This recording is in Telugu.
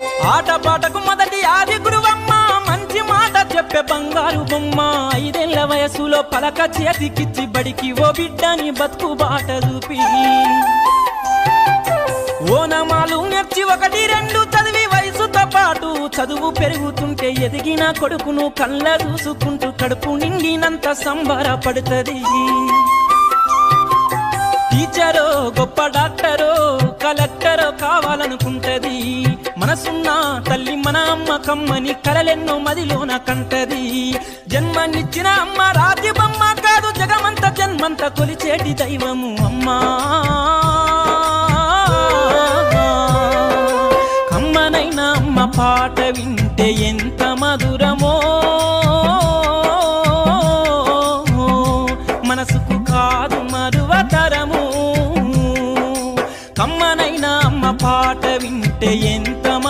ఆటపాటకు మొదటి ఆది గురువమ్మ, మంచి మాట చెప్పే బంగారు బొమ్మ. 5 ఏళ్ల వయసులో పలక చేతికిచ్చి బడికి ఓ బిడ్డని బతుకు బాట చూపి, ఓనమాలు నేర్చి 1, 2 చదివి వయసుతో పాటు చదువు పెరుగుతుంటే ఎదిగిన కొడుకును కళ్ళ చూసుకుంటూ కడుపు నిండినంత సంబరపడుతుంది. టీచరో గొప్ప డాక్టరో కలెక్టరో కావాలనుకుంటది. మనసున్న తల్లి మన అమ్మ కమ్మని కలలెన్నో మదిలోన కంటది. జన్మనిచ్చిన అమ్మ రాజ్యబమ్మ కాదు, జగమంత జన్మంత కొలిచేటి దైవము అమ్మా. కమ్మనైన అమ్మ పాట వింటే ఎంత మధురమో, మనసుకు కాదు మరువతరము. కమ్మనైన అమ్మ పాట వింటే ఎంత